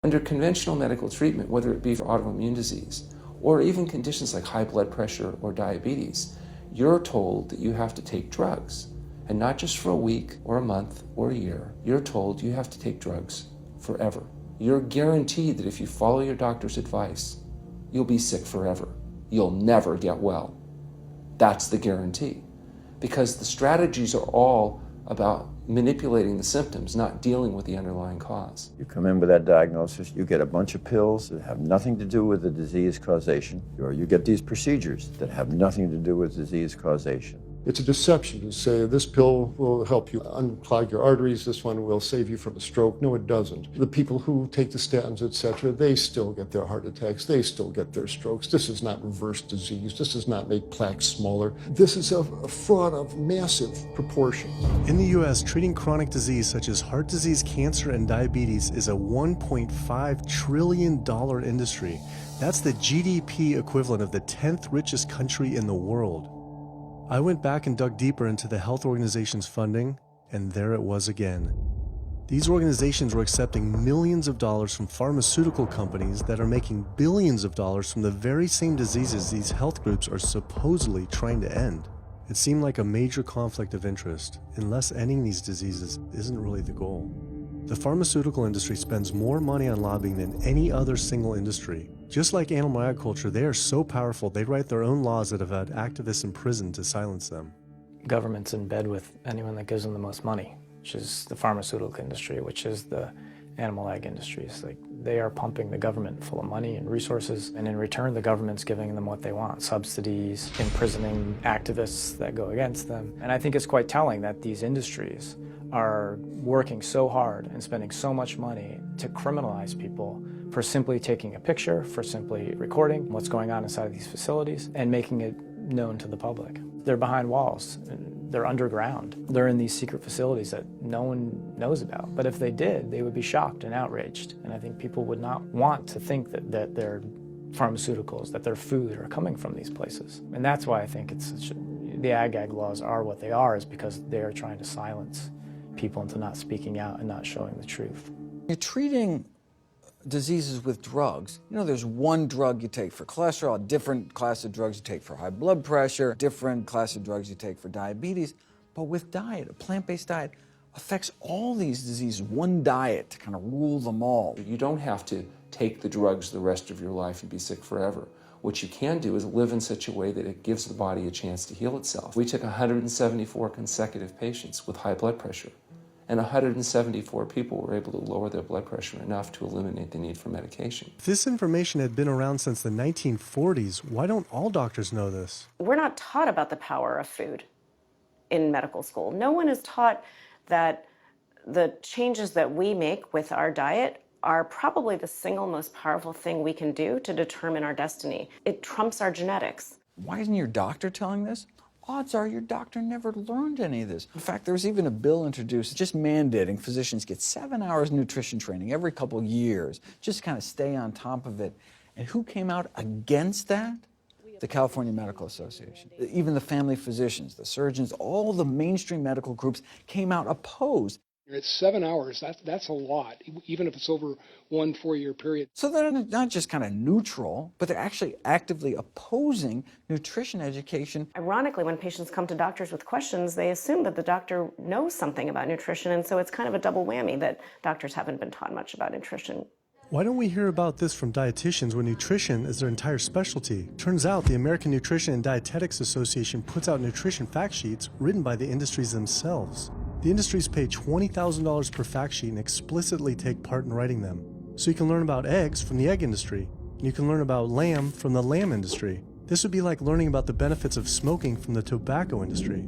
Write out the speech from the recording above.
Under conventional medical treatment, whether it be for autoimmune disease or even conditions like high blood pressure or diabetes, you're told that you have to take drugs. And not just for a week or a month or a year. You're told you have to take drugs forever. You're guaranteed that if you follow your doctor's advice, you'll be sick forever. You'll never get well. That's the guarantee. Because the strategies are all about manipulating the symptoms, not dealing with the underlying cause. You come in with that diagnosis, you get a bunch of pills that have nothing to do with the disease causation, or you get these procedures that have nothing to do with disease causation. It's a deception to say this pill will help you unclog your arteries, this one will save you from a stroke. No, it doesn't. The people who take the statins, etc., they still get their heart attacks, they still get their strokes. This does not reverse disease. This does not make plaques smaller. This is a fraud of massive proportions. In the U.S., treating chronic disease such as heart disease, cancer, and diabetes is a $1.5 trillion industry. That's the GDP equivalent of the 10th richest country in the world. I went back and dug deeper into the health organization's funding, and there it was again. These organizations were accepting millions of dollars from pharmaceutical companies that are making billions of dollars from the very same diseases these health groups are supposedly trying to end. It seemed like a major conflict of interest, unless ending these diseases isn't really the goal. The pharmaceutical industry spends more money on lobbying than any other single industry. Just like animal agriculture, they are so powerful they write their own laws that have had activists in prison to silence them. Government's in bed with anyone that gives them the most money, which is the pharmaceutical industry, which is the animal ag industries. Like, they are pumping the government full of money and resources, and in return the government's giving them what they want: subsidies, imprisoning activists that go against them. And I think it's quite telling that these industries are working so hard and spending so much money to criminalize people for simply taking a picture, for simply recording what's going on inside of these facilities and making it known to the public. They're behind walls, they're underground, they're in these secret facilities that no one knows about. But if they did, they would be shocked and outraged. And I think people would not want to think that their pharmaceuticals, that their food are coming from these places. And that's why I think the ag laws are what they are, is because they are trying to silence people into not speaking out and not showing the truth. You're treating diseases with drugs. You know, there's one drug you take for cholesterol, a different class of drugs you take for high blood pressure, different class of drugs you take for diabetes. But with diet, a plant-based diet affects all these diseases. One diet to kind of rule them all. You don't have to take the drugs the rest of your life and be sick forever. What you can do is live in such a way that it gives the body a chance to heal itself. We took 174 consecutive patients with high blood pressure, and 174 people were able to lower their blood pressure enough to eliminate the need for medication. If this information had been around since the 1940s, why don't all doctors know this? We're not taught about the power of food in medical school. No one is taught that the changes that we make with our diet are probably the single most powerful thing we can do to determine our destiny. It trumps our genetics. Why isn't your doctor telling this? Odds are your doctor never learned any of this. In fact, there was even a bill introduced just mandating physicians get 7 hours nutrition training every couple of years, just kind of stay on top of it. And who came out against that? The California Medical Association. Even the family physicians, the surgeons, all the mainstream medical groups came out opposed. It's 7 hours, that's a lot, even if it's over 1 4-year period. So they're not just kind of neutral, but they're actually actively opposing nutrition education. Ironically, when patients come to doctors with questions, they assume that the doctor knows something about nutrition, and so it's kind of a double whammy that doctors haven't been taught much about nutrition. Why don't we hear about this from dietitians when nutrition is their entire specialty? Turns out the American Nutrition and Dietetics Association puts out nutrition fact sheets written by the industries themselves. The industries pay $20,000 per fact sheet and explicitly take part in writing them. So you can learn about eggs from the egg industry, and you can learn about lamb from the lamb industry. This would be like learning about the benefits of smoking from the tobacco industry.